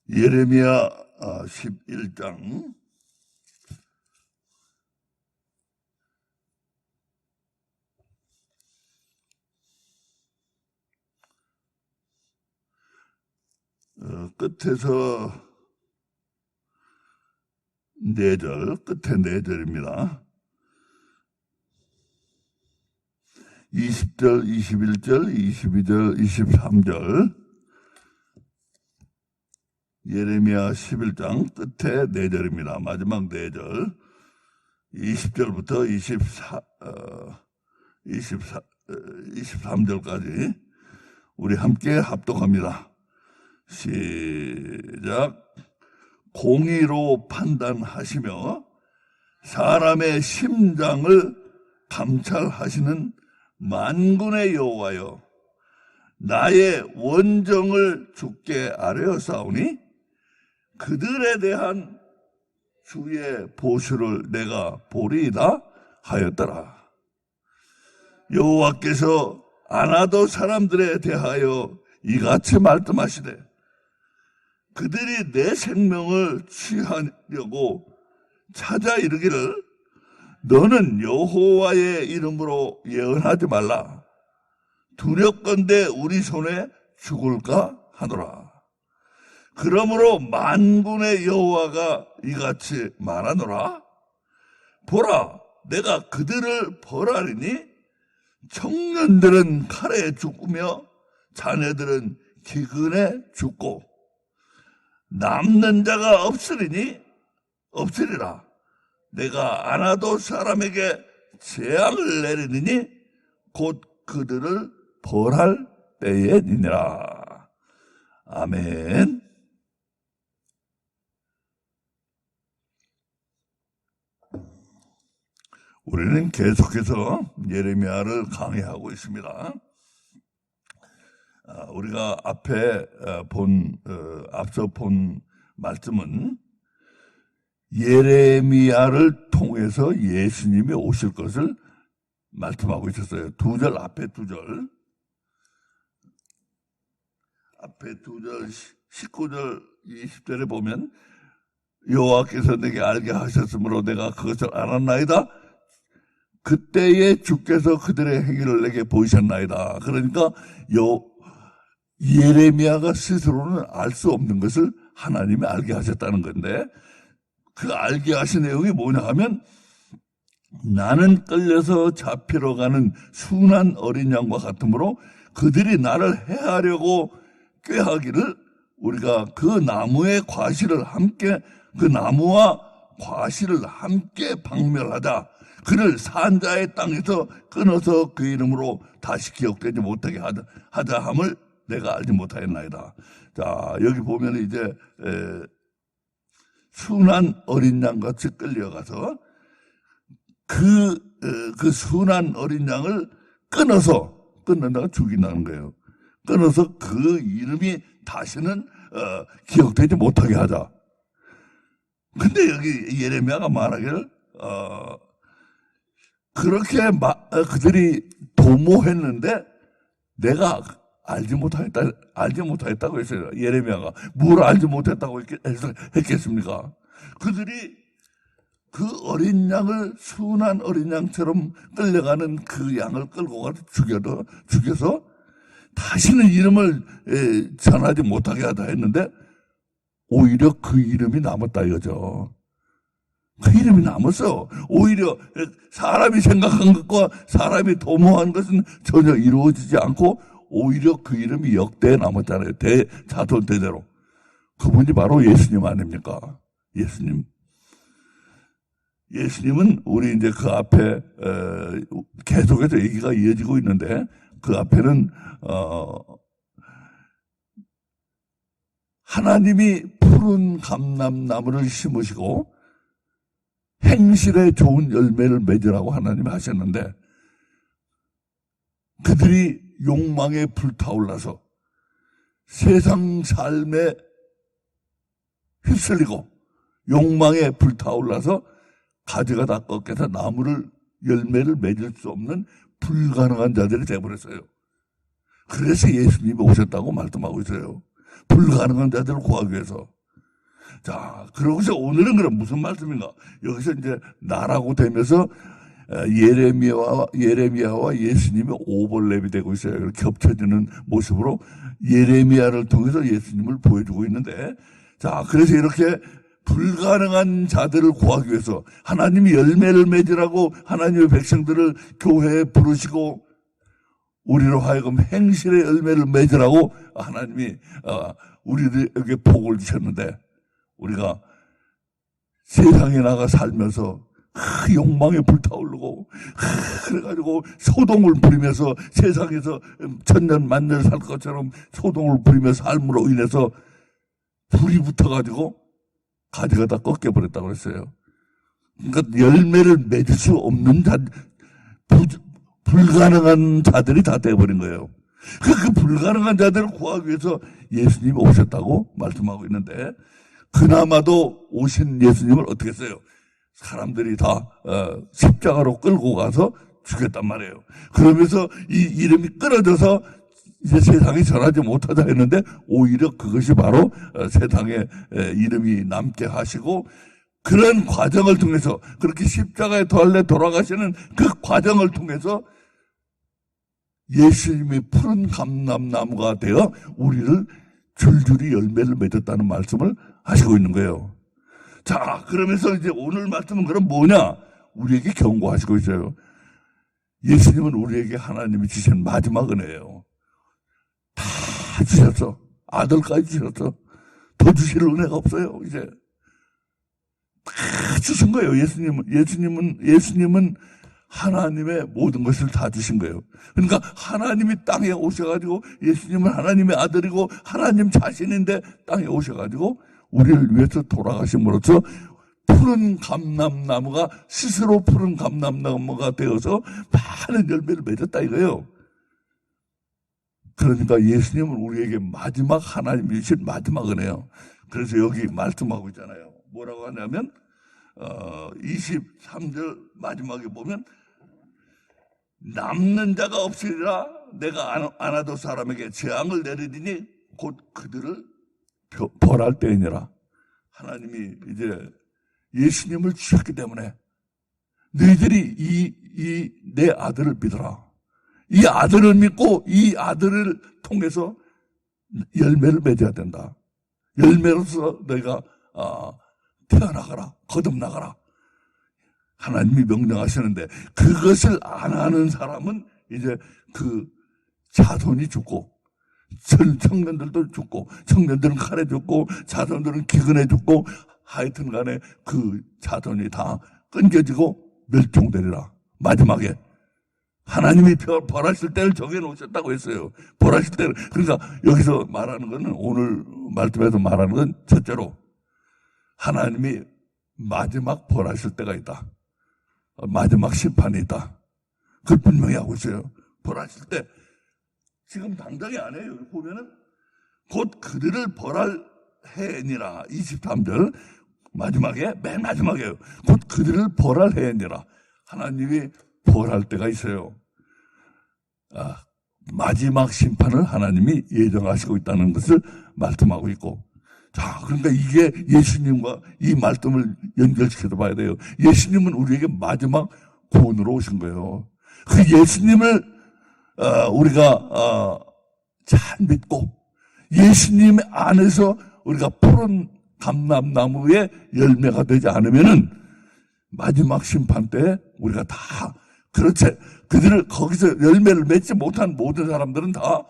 예레미야 11장 끝에서 4절, 끝에 4절입니다. 20절, 21절, 22절, 23절. 예레미야 11장 끝에 4절입니다. 마지막 4절. 20절부터 23절까지 우리 함께 합독합니다. 시작. 공의로 판단하시며 사람의 심장을 감찰하시는 만군의 여호와여, 나의 원정을 주께 아뢰었사오니 그들에 대한 주의 보수를 내가 보리이다 하였더라. 여호와께서 아나도 사람들에 대하여 이같이 말씀하시되, 그들이 내 생명을 취하려고 찾아 이르기를 너는 여호와의 이름으로 예언하지 말라. 두렵건대 우리 손에 죽을까 하노라. 그러므로 만군의 여호와가 이같이 말하노라. 보라, 내가 그들을 벌하리니 청년들은 칼에 죽으며 자녀들은 기근에 죽고 남는 자가 없으리라. 내가 아나도 사람에게 재앙을 내리니 곧 그들을 벌할 때에니라. 아멘. 우리는 계속해서 예레미야를 강의하고 있습니다. 우리가 앞서 본 말씀은 예레미야를 통해서 예수님이 오실 것을 말씀하고 있었어요. 2절, 앞에 2절. 앞에 2절, 19절, 20절에 보면 여호와께서 내게 알게 하셨으므로 내가 그것을 알았나이다. 그때에 주께서 그들의 행위를 내게 보이셨나이다. 그러니까 예레미야가 스스로는 알 수 없는 것을 하나님이 알게 하셨다는 건데, 그 알게 하신 내용이 뭐냐 하면, 나는 끌려서 잡히러 가는 순한 어린 양과 같으므로 그들이 나를 해하려고 꾀하기를 우리가 그 나무의 과실을 함께, 그 나무와 과실을 함께 박멸하자. 그를 산자의 땅에서 끊어서 그 이름으로 다시 기억되지 못하게 하자 함을 내가 알지 못하였나이다. 자, 여기 보면 이제 순한 어린 양같이 끌려가서 그 순한 어린 양을 끊는다가 죽인다는 거예요. 끊어서 그 이름이 다시는 기억되지 못하게 하자. 근데 여기 예레미야가 말하기를 그렇게 그들이 도모했는데 내가 알지 못하겠다고 했어요. 예레미야가 뭘 알지 못했다고 했겠습니까? 그들이 그 어린 양을 순한 어린 양처럼 끌려가는 그 양을 끌고 가서 죽여서 다시는 이름을 전하지 못하게 하다 했는데 오히려 그 이름이 남았다 이거죠. 그 이름이 남았어. 오히려 사람이 생각한 것과 사람이 도모한 것은 전혀 이루어지지 않고 오히려 그 이름이 역대에 남았잖아요. 자손 대대로. 그분이 바로 예수님 아닙니까? 예수님은 우리 이제 그 앞에 계속해서 얘기가 이어지고 있는데, 그 앞에는 하나님이 푸른 감람나무를 심으시고 행실에 좋은 열매를 맺으라고 하나님이 하셨는데, 그들이 욕망에 불타올라서 세상 삶에 휩쓸리고 욕망에 불타올라서 가지가 다 꺾여서 열매를 맺을 수 없는 불가능한 자들이 되어버렸어요. 그래서 예수님이 오셨다고 말씀하고 있어요. 불가능한 자들을 구하기 위해서. 자, 그러고서 오늘은 그럼 무슨 말씀인가? 여기서 이제 나라고 되면서 예레미야와 예수님이 오버랩이 되고 있어요. 겹쳐지는 모습으로 예레미야를 통해서 예수님을 보여주고 있는데, 자, 그래서 이렇게 불가능한 자들을 구하기 위해서 하나님이 열매를 맺으라고 하나님의 백성들을 교회에 부르시고 우리로 하여금 행실의 열매를 맺으라고 하나님이 우리에게 복을 주셨는데, 우리가 세상에 나가 살면서 욕망에 불타오르고 그래가지고 소동을 부리면서 세상에서 천년 만년 살 것처럼 소동을 부리면서 삶으로 인해서 불이 붙어가지고 가지가 다 꺾여버렸다고 그랬어요. 그러니까 열매를 맺을 수 없는 불가능한 자들이 다 돼버린 거예요. 그 불가능한 자들을 구하기 위해서 예수님이 오셨다고 말씀하고 있는데, 그나마도 오신 예수님을 어떻게 했어요? 사람들이 다 십자가로 끌고 가서 죽였단 말이에요. 그러면서 이 이름이 끊어져서 이제 세상에 전하지 못하다 했는데, 오히려 그것이 바로 세상에 이름이 남게 하시고, 그런 과정을 통해서, 그렇게 십자가에 돌아가시는 그 과정을 통해서 예수님이 푸른 감람나무가 되어 우리를 줄줄이 열매를 맺었다는 말씀을 하시고 있는 거예요. 자, 그러면서 이제 오늘 말씀은 그럼 뭐냐? 우리에게 경고하시고 있어요. 예수님은 우리에게 하나님이 주신 마지막 은혜예요. 다 주셨어. 아들까지 주셨어. 더 주실 은혜가 없어요, 이제. 다 주신 거예요, 예수님은 하나님의 모든 것을 다 주신 거예요. 그러니까 하나님이 땅에 오셔가지고, 예수님은 하나님의 아들이고 하나님 자신인데 땅에 오셔가지고 우리를 위해서 돌아가심으로써 푸른 감람나무가 스스로 푸른 감람나무가 되어서 많은 열매를 맺었다 이거예요. 그러니까 예수님은 우리에게 마지막 하나님이 주신 마지막 은혜예요. 그래서 여기 말씀하고 있잖아요. 뭐라고 하냐면 23절 마지막에 보면, 남는 자가 없으리라. 내가 아나도 사람에게 재앙을 내리리니 곧 그들을 벌할 때이니라. 하나님이 이제 예수님을 주셨기 때문에 너희들이 내 아들을 믿어라. 이 아들을 믿고 이 아들을 통해서 열매를 맺어야 된다. 열매로서 너희가 태어나가라, 거듭나가라. 하나님이 명령하시는데, 그것을 안 하는 사람은 이제 그 자손이 죽고, 청년들도 죽고, 청년들은 칼에 죽고, 자손들은 기근에 죽고, 하여튼 간에 그 자손이 다 끊겨지고 멸종되리라. 마지막에 하나님이 벌하실 때를 정해놓으셨다고 했어요. 벌하실 때를. 그러니까 여기서 말하는 것은, 오늘 말씀에서 말하는 건 첫째로 하나님이 마지막 벌하실 때가 있다. 마지막 심판이 있다. 그걸 분명히 하고 있어요. 벌하실 때. 지금 당장이 아니에요. 여기 보면은 곧 그들을 벌할 해니라. 23절 마지막에, 맨 마지막에요. 곧 그들을 벌할 해니라. 하나님이 벌할 때가 있어요. 마지막 심판을 하나님이 예정하시고 있다는 것을 말씀하고 있고, 자, 그러니까 이게 예수님과 이 말씀을 연결시켜서 봐야 돼요. 예수님은 우리에게 마지막 구원으로 오신 거예요. 그 예수님을 우리가 잘 믿고 예수님 안에서 우리가 푸른 감람나무의 열매가 되지 않으면은 마지막 심판 때 우리가 다, 그렇지, 그들을 거기서 열매를 맺지 못한 모든 사람들은 다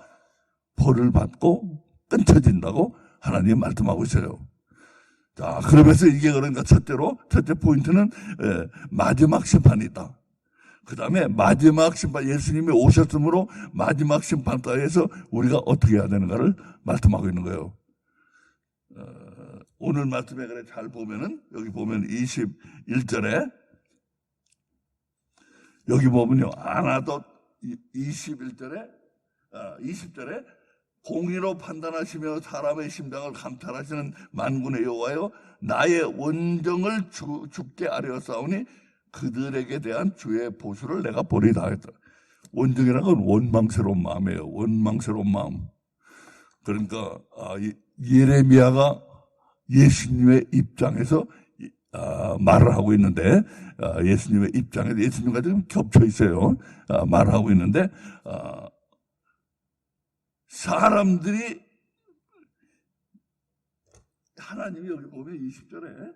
벌을 받고 끊쳐진다고 하나님이 말씀하고 있어요. 자, 그러면서 이게 그러니까 첫째 포인트는 마지막 심판이 있다. 그 다음에 마지막 심판, 예수님이 오셨으므로 마지막 심판대에서 우리가 어떻게 해야 되는가를 말씀하고 있는 거예요. 오늘 말씀에 그래 잘 보면은, 여기 보면 21절에, 여기 보면요, 아나도 20절에 공의로 판단하시며 사람의 심장을 감찰하시는 만군의 여호와여, 나의 원정을 죽게 하려사오니 그들에게 대한 주의 보수를 내가 보리다 했다. 원정이라는 건 원망스러운 마음이에요. 원망스러운 마음. 그러니까 예레미야가 예수님의 입장에서 말을 하고 있는데, 예수님의 입장에서 예수님과 좀 겹쳐 있어요. 말을 하고 있는데, 사람들이, 하나님이 여기 보면 20절에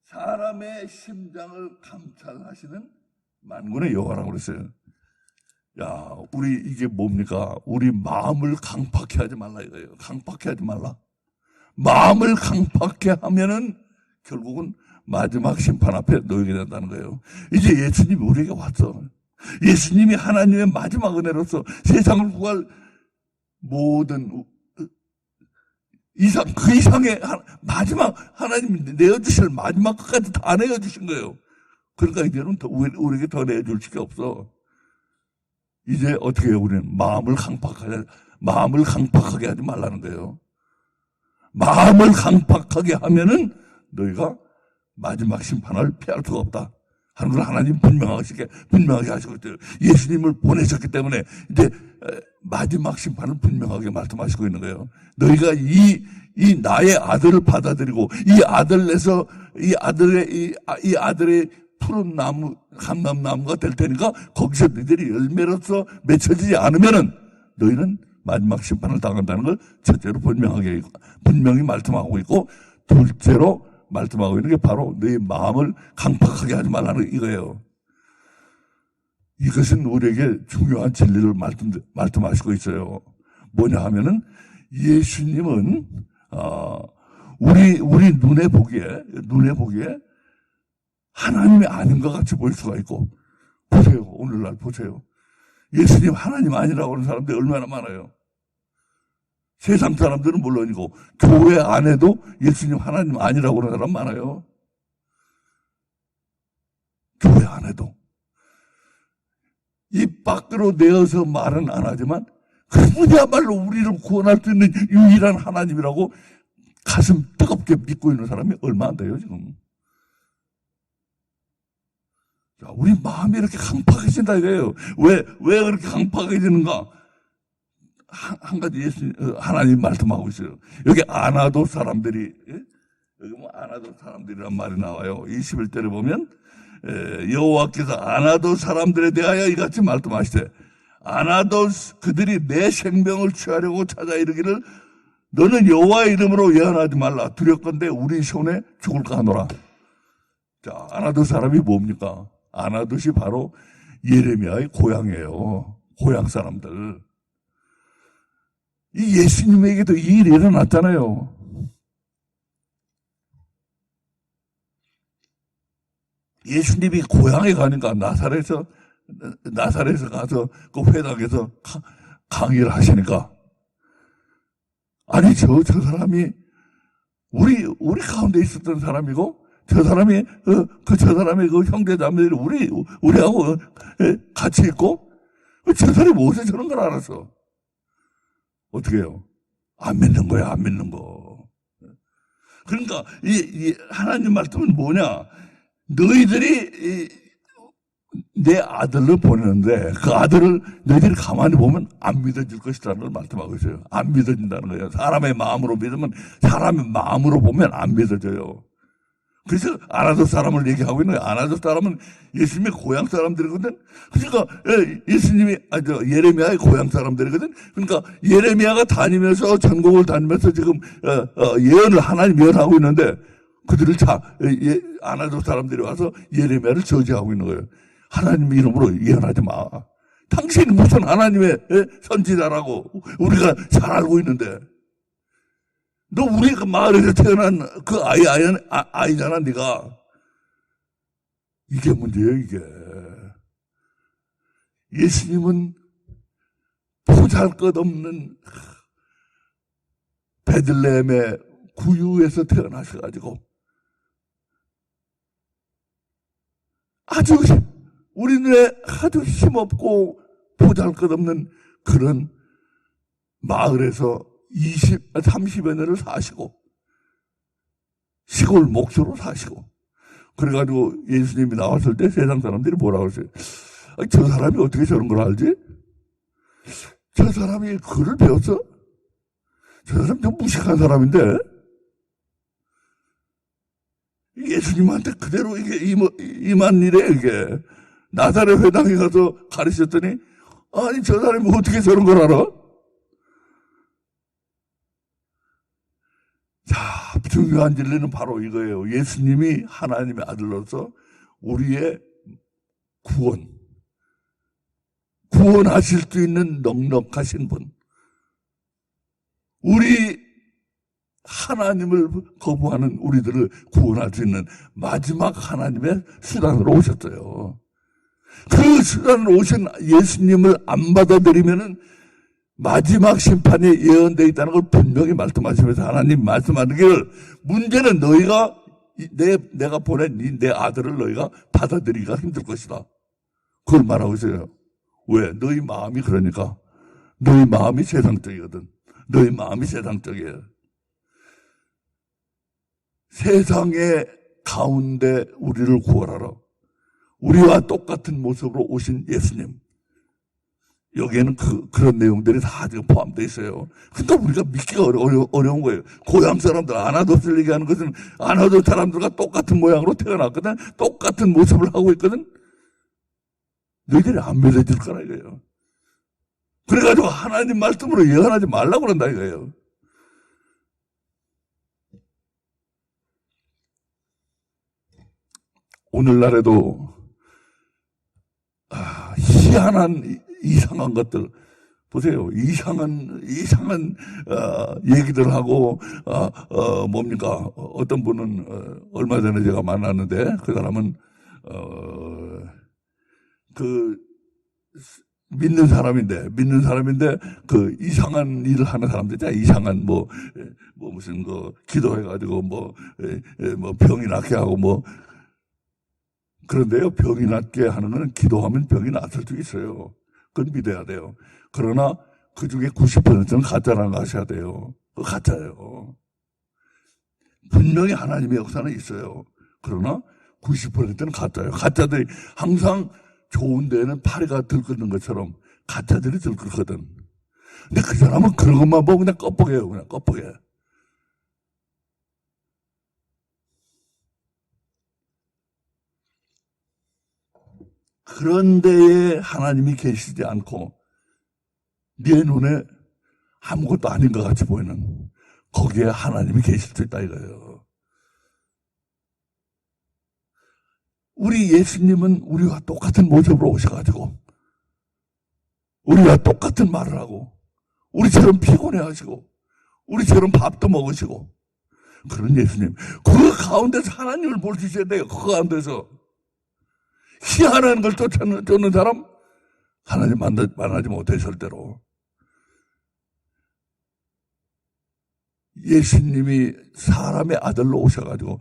사람의 심장을 감찰하시는 만군의 여호와라고 그랬어요. 야, 우리 이게 뭡니까? 우리 마음을 강팍해 하지 말라 이거예요. 강팍해 하지 말라. 마음을 강팍해 하면은 결국은 마지막 심판 앞에 놓이게 된다는 거예요. 이제 예수님이 우리에게 왔어. 예수님이 하나님의 마지막 은혜로서 세상을 구할 모든 그 이상의 마지막 하나님이 내어주실 마지막 끝까지 다 내어주신 거예요. 그러니까 이제는 우리에게 더 내어줄 게 없어. 이제 어떻게 해요? 우리는 마음을 강팍하게 하지 말라는 거예요. 마음을 강팍하게 하면은 너희가 마지막 심판을 피할 수가 없다 하는 걸 하나님 분명하게 하시고 있어요. 예수님을 보내셨기 때문에 이제 마지막 심판을 분명하게 말씀하시고 있는 거예요. 너희가 이 나의 아들을 받아들이고 이 아들의 푸른 나무, 감람나무가 될 테니까 거기서 너희들이 열매로서 맺혀지지 않으면은 너희는 마지막 심판을 당한다는 걸 첫째로 분명히 말씀하고 있고, 둘째로 말씀하고 있는 게 바로 너희 마음을 강팍하게 하지 말라는 이거예요. 이것은 우리에게 중요한 진리를 말씀하시고 있어요. 뭐냐 하면은 예수님은 우리 눈에 보기에 하나님이 아닌 것 같이 보일 수가 있고, 보세요. 오늘날 보세요. 예수님 하나님 아니라고 하는 사람들이 얼마나 많아요. 세상 사람들은 물론이고 교회 안에도 예수님 하나님 아니라고 하는 사람 많아요. 교회 안에도. 입 밖으로 내어서 말은 안 하지만 그분이야말로 우리를 구원할 수 있는 유일한 하나님이라고 가슴 뜨겁게 믿고 있는 사람이 얼마 안 돼요 지금. 자, 우리 마음이 이렇게 강팍해진다 이거예요. 왜 그렇게 강팍해지는가? 한 가지 하나님 말씀하고 있어요. 여기 아나도 사람들이, 여기 뭐 아나도 사람들이란 말이 나와요. 21절에 보면 여호와께서 아나도 사람들에 대하여 이같이 말씀하시되, 아나도 그들이 내 생명을 취하려고 찾아 이르기를 너는 여호와의 이름으로 예언하지 말라. 두렵건대 우리 손에 죽을까 하노라. 자, 아나도 사람이 뭡니까? 아나도시 바로 예레미야의 고향이에요. 고향 사람들. 이 예수님에게도 이 일이 일어났잖아요. 예수님이 고향에 가니까 나사렛에서 가서 그 회당에서 강의를 하시니까, 아니 저 사람이 우리 가운데 있었던 사람이고 저 사람이 저 사람의 그 형제자매들이 우리하고 같이 있고, 저 사람이 무엇에 저런 걸 알았어? 어떻게 해요? 안 믿는 거야, 안 믿는 거. 그러니까 이 하나님 말씀은 뭐냐? 너희들이 내 아들을 보내는데 그 아들을 너희들이 가만히 보면 안 믿어질 것이라는 걸 말씀하고 있어요. 안 믿어진다는 거예요. 사람의 마음으로 믿으면, 사람의 마음으로 보면 안 믿어져요. 그래서 아나도 사람을 얘기하고 있는 거예요. 아나도 사람은 예수님의 고향 사람들이거든. 그러니까 예수님이 예레미야의 고향 사람들이거든. 그러니까 예레미야가 다니면서 전국을 다니면서 지금 하나님 예언하고 있는데, 그들을 아나도 사람들이 와서 예레미야를 저지하고 있는 거예요. 하나님 이름으로 예언하지 마. 당신이 무슨 하나님의 선지자라고 우리가 잘 알고 있는데. 너 우리 그 마을에서 태어난 그 아이잖아, 네가. 이게 문제예요, 이게. 예수님은 보잘것없는 베들레헴의 구유에서 태어나셔가지고 우리 눈에 아주 힘없고 보잘것없는 그런 마을에서 30여 년을 사시고, 시골 목수로 사시고, 그래가지고 예수님이 나왔을 때 세상 사람들이 뭐라고 했어요? 저 사람이 어떻게 저런 걸 알지? 저 사람이 글을 배웠어? 저 사람 좀 무식한 사람인데? 예수님한테 그대로 이게 임한 일에 이게 나사렛 회당에 가서 가르쳤더니 아니 저 사람이 어떻게 저런 걸 알아? 자, 중요한 진리는 바로 이거예요. 예수님이 하나님의 아들로서 우리의 구원하실 수 있는 넉넉하신 분. 우리 하나님을 거부하는 우리들을 구원할 수 있는 마지막 하나님의 수단으로 오셨어요. 그 수단으로 오신 예수님을 안 받아들이면은 마지막 심판이 예언되어 있다는 걸 분명히 말씀하시면서 하나님 말씀하기를 문제는 너희가 내가 보낸 내 아들을 너희가 받아들이기가 힘들 것이다. 그걸 말하고 있어요. 왜? 너희 마음이 그러니까. 너희 마음이 세상적이거든. 너희 마음이 세상적이에요. 세상의 가운데 우리를 구원하러 우리와 똑같은 모습으로 오신 예수님. 여기에는 그런 내용들이 다 지금 포함되어 있어요. 그러니까 우리가 믿기가 어려운 거예요. 고향 사람들, 아나도스를 얘기하는 것은 아나도스 사람들과 똑같은 모양으로 태어났거든. 똑같은 모습을 하고 있거든. 너희들이 안 믿어질 거라 이거예요. 그래가지고 하나님 말씀으로 예언하지 말라고 그런다 이거예요. 오늘날에도 희한한 이상한 것들 보세요. 이상한 얘기들 하고 뭡니까? 어떤 분은 얼마 전에 제가 만났는데 그 사람은 그 믿는 사람인데 그 이상한 일을 하는 사람들 이상한 뭐 무슨 기도해가지고 뭐 병이 낫게 하고 그런데요, 병이 낫게 하는 건 기도하면 병이 낫을 수 있어요. 그건 믿어야 돼요. 그러나 그 중에 90%는 가짜라는 거 아셔야 돼요. 그거 가짜예요. 분명히 하나님의 역사는 있어요. 그러나 90%는 가짜예요. 가짜들이 항상 좋은 데에는 파리가 들끓는 것처럼 가짜들이 들끓거든. 근데 그 사람은 그런 것만 보고 그냥 껍벅해요. 그냥 껍벅해. 그런 데에 하나님이 계시지 않고 네 눈에 아무것도 아닌 것 같이 보이는 거기에 하나님이 계실 수 있다 이거예요. 우리 예수님은 우리와 똑같은 모습으로 오셔가지고 우리와 똑같은 말을 하고 우리처럼 피곤해하시고 우리처럼 밥도 먹으시고 그런 예수님. 그 가운데서 하나님을 볼 수 있어야 돼요. 그 가운데서. 희한한 걸 쫓는 사람 하나님 만나지 못해 절대로. 예수님이 사람의 아들로 오셔가지고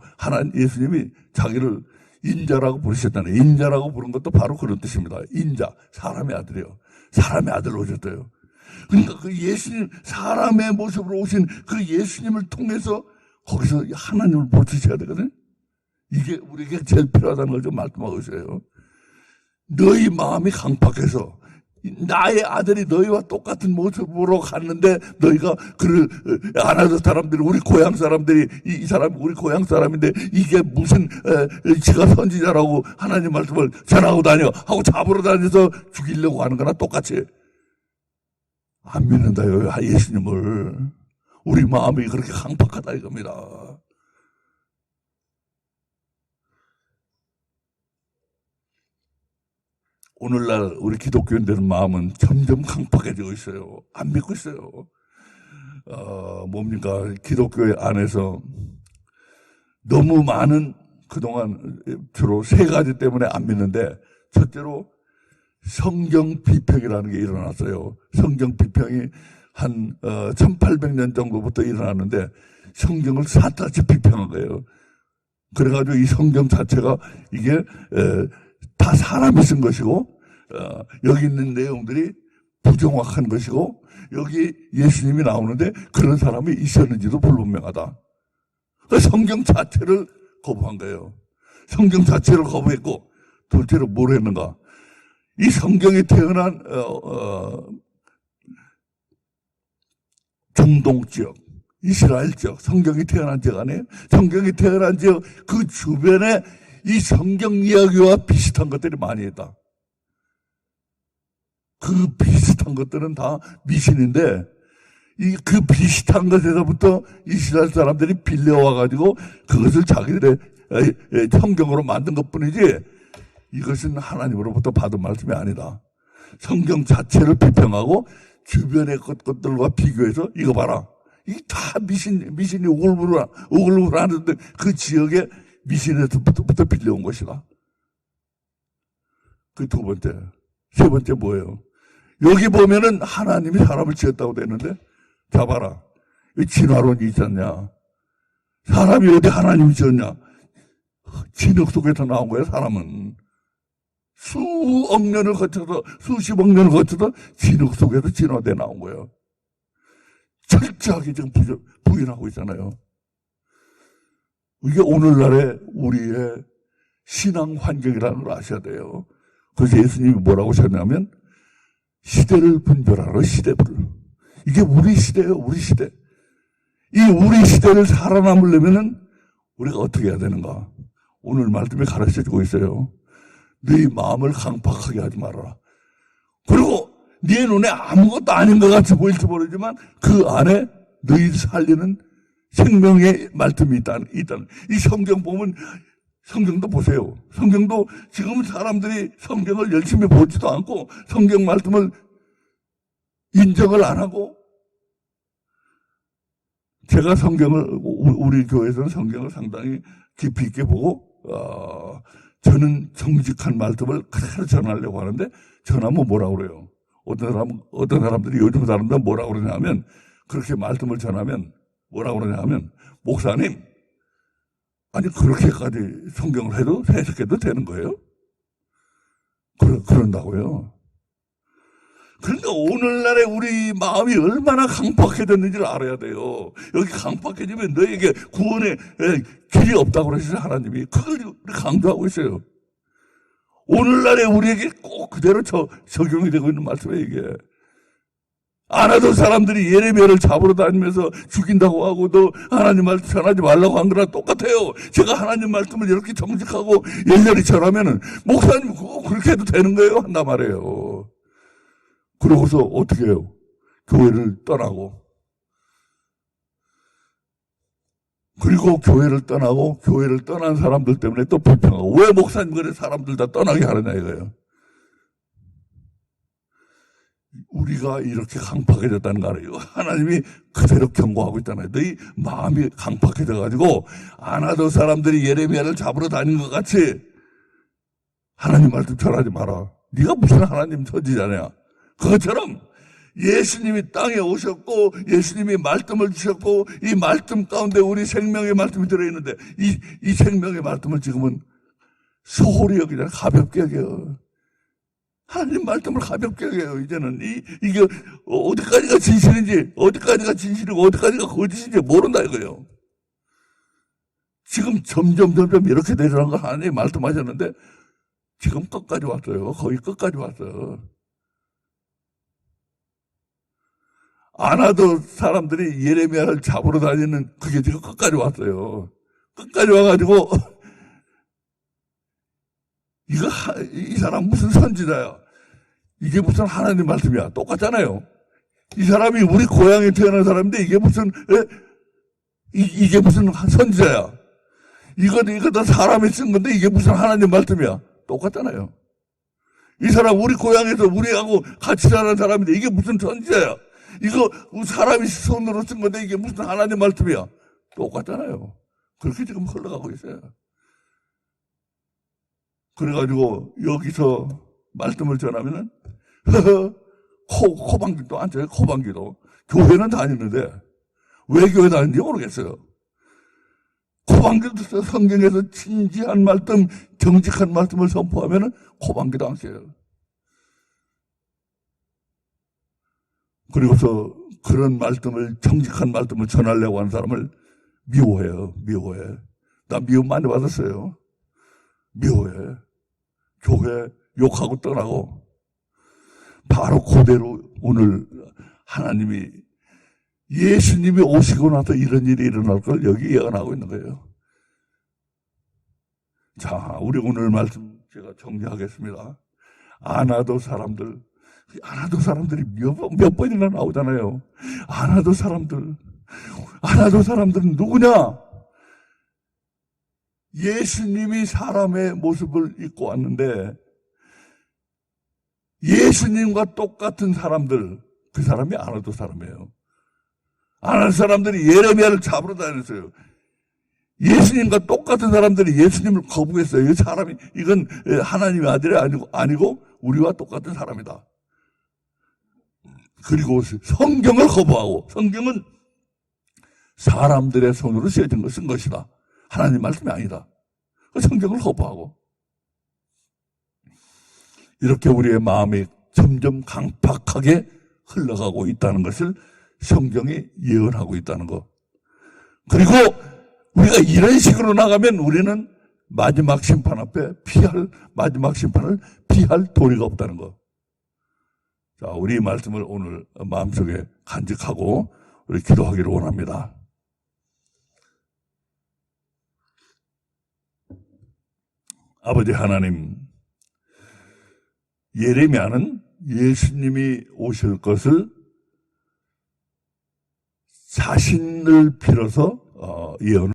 예수님이 자기를 인자라고 부르셨잖아요. 인자라고 부른 것도 바로 그런 뜻입니다. 인자, 사람의 아들이요. 사람의 아들로 오셨어요. 그러니까 그 예수님, 사람의 모습으로 오신 그 예수님을 통해서 거기서 하나님을 볼 수 있어야 되거든. 이게 우리에게 제일 필요하다는 걸 좀 말씀하고 있어요. 너희 마음이 강팍해서 나의 아들이 너희와 똑같은 모습으로 갔는데 너희가 그를 안 하던 사람들이 우리 고향 사람들이 이 사람 우리 고향 사람인데 이게 무슨 지가 선지자라고 하나님 말씀을 전하고 다녀 하고 잡으러 다녀서 죽이려고 하는 거나 똑같이 안 믿는다요. 예수님을. 우리 마음이 그렇게 강팍하다 이겁니다. 오늘날 우리 기독교인들의 마음은 점점 강팍해지고 있어요. 안 믿고 있어요. 뭡니까? 기독교 안에서 너무 많은 그동안 주로 세 가지 때문에 안 믿는데 첫째로 성경 비평이라는 게 일어났어요. 성경 비평이 한 1800년 정도부터 일어났는데 성경을 샅샅이 비평한 거예요. 그래가지고 이 성경 자체가 이게 다 사람이 쓴 것이고 여기 있는 내용들이 부정확한 것이고 여기 예수님이 나오는데 그런 사람이 있었는지도 불분명하다. 성경 자체를 거부한 거예요. 성경 자체를 거부했고 둘째로 뭘 했는가? 이 성경에 태어난 중동 지역 이스라엘 지역, 성경이 태어난 지역 아니에요? 성경이 태어난 지역 그 주변에 이 성경 이야기와 비슷한 것들이 많이 있다. 그 비슷한 것들은 다 미신인데 그 비슷한 것에서부터 이스라엘 사람들이 빌려와가지고 그것을 자기들의 성경으로 만든 것뿐이지 이것은 하나님으로부터 받은 말씀이 아니다. 성경 자체를 비평하고 주변의 것들과 비교해서 이거 봐라. 이게 다 미신이 우글우글하는데 그 지역의 미신에서부터 빌려온 것이다. 그 두 번째. 세 번째 뭐예요? 여기 보면은 하나님이 사람을 지었다고 되는데 자 봐라. 진화론이 있었냐? 사람이 어디 하나님이 지었냐? 진흙 속에서 나온 거야 사람은. 수억 년을 거쳐서 수십억 년을 거쳐서 진흙 속에서 진화돼 나온 거예요. 철저하게 지금 부인하고 있잖아요. 이게 오늘날의 우리의 신앙 환경이라는 걸 아셔야 돼요. 그래서 예수님이 뭐라고 하셨냐면 시대를 분별하라 시대를. 이게 우리 시대예요. 우리 시대. 이 우리 시대를 살아남으려면은 우리가 어떻게 해야 되는가? 오늘 말씀에 가르쳐주고 있어요. 네 마음을 강팍하게 하지 말아라. 그리고 네 눈에 아무것도 아닌 것 같이 보일지 모르지만 그 안에 너희 살리는 생명의 말씀이 있다는. 이 성경 보면 성경도 보세요. 성경도 지금 사람들이 성경을 열심히 보지도 않고 성경 말씀을 인정을 안 하고 제가 성경을 우리 교회에서는 성경을 상당히 깊이 있게 보고 저는 정직한 말씀을 그대로 전하려고 하는데 전하면 뭐라고 그래요? 어떤 사람들이 요즘 사람들은 뭐라고 그러냐면 그렇게 말씀을 전하면 뭐라고 그러냐면 목사님 아니 그렇게까지 성경을 해석해도 되는 거예요? 그런다고요. 그러니까 오늘날의 우리 마음이 얼마나 강팍해졌는지를 알아야 돼요. 여기 강팍해지면 너에게 구원의 길이 없다고 그러시죠 하나님이. 그걸 강조하고 있어요. 오늘날의 우리에게 꼭 그대로 적용이 되고 있는 말씀이에요 이게. 안 하던 사람들이 예레미야를 잡으러 다니면서 죽인다고 하고 또 하나님 말씀 전하지 말라고 한 거랑 똑같아요. 제가 하나님 말씀을 이렇게 정직하고 열렬히 전하면은 목사님 그렇게 해도 되는 거예요 한단 말이에요. 그러고서 어떻게 해요? 교회를 떠나고 그리고 교회를 떠난 사람들 때문에 또 불평하고 왜 목사님 그래 사람들 다 떠나게 하느냐 이거예요. 우리가 이렇게 강팍해졌다는 거 알아요. 하나님이 그대로 경고하고 있잖아요. 너희 마음이 강팍해져가지고 안 하던 사람들이 예레미야를 잡으러 다니는 것 같이 하나님 말씀 전하지 마라. 네가 무슨 하나님 선지자냐. 그것처럼 예수님이 땅에 오셨고 예수님이 말씀을 주셨고 이 말씀 가운데 우리 생명의 말씀이 들어있는데 이 생명의 말씀을 지금은 소홀히 여기잖아요. 가볍게 여겨요. 하나님 말씀을 가볍게 여겨요. 이제는 이게 어디까지가 진실인지 어디까지가 진실이고 어디까지가 거짓인지 모른다 이거예요. 지금 점점 이렇게 되라는 걸 하나님 말씀하셨는데 지금 끝까지 왔어요. 거의 끝까지 왔어요. 안 하던 사람들이 예레미야를 잡으러 다니는 그게 지금 끝까지 왔어요. 끝까지 와가지고 이 사람 무슨 선지자야? 이게 무슨 하나님 말씀이야? 똑같잖아요. 이 사람이 우리 고향에 태어난 사람인데 이게 무슨 선지자야? 이거 다 사람이 쓴 건데 이게 무슨 하나님 말씀이야? 똑같잖아요. 이 사람 우리 고향에서 우리하고 같이 사는 사람인데 이게 무슨 선지자야? 이거 사람이 손으로 쓴 건데 이게 무슨 하나님 말씀이야? 똑같잖아요. 그렇게 지금 흘러가고 있어요. 그래가지고 여기서 말씀을 전하면은 코방기도 안 쳐요. 코방기도. 교회는 다니는데 왜 교회 다니는지 모르겠어요. 코방기도 성경에서 진지한 말씀, 정직한 말씀을 선포하면은 코방기도 안 쳐요. 그리고서 그런 말씀을 정직한 말씀을 전하려고 하는 사람을 미워해요. 미워해. 나 미움 많이 받았어요. 미워해. 교회 욕하고 떠나고 바로 그대로 오늘 하나님이 예수님이 오시고 나서 이런 일이 일어날 걸 여기 예언하고 있는 거예요. 자, 우리 오늘 말씀 제가 정리하겠습니다. 아나도 사람들이 몇 번이나 나오잖아요. 아나도 사람들은 누구냐? 예수님이 사람의 모습을 입고 왔는데 예수님과 똑같은 사람들, 그 사람이 아나도 사람이에요. 아나도 사람들이 예레미야를 잡으러 다녔어요. 예수님과 똑같은 사람들이 예수님을 거부했어요. 이 사람이, 이건 하나님의 아들이 아니고 우리와 똑같은 사람이다. 그리고 성경을 거부하고, 성경은 사람들의 손으로 쓴 것이다. 하나님 말씀이 아니다. 성경을 거부하고. 이렇게 우리의 마음이 점점 강팍하게 흘러가고 있다는 것을 성경이 예언하고 있다는 것. 그리고 우리가 이런 식으로 나가면 우리는 마지막 심판 앞에 마지막 심판을 피할 도리가 없다는 것. 자, 우리 말씀을 오늘 마음속에 간직하고 우리 기도하기를 원합니다. 아버지 하나님, 예레미야는 예수님이 오실 것을 자신을 빌어서 예언을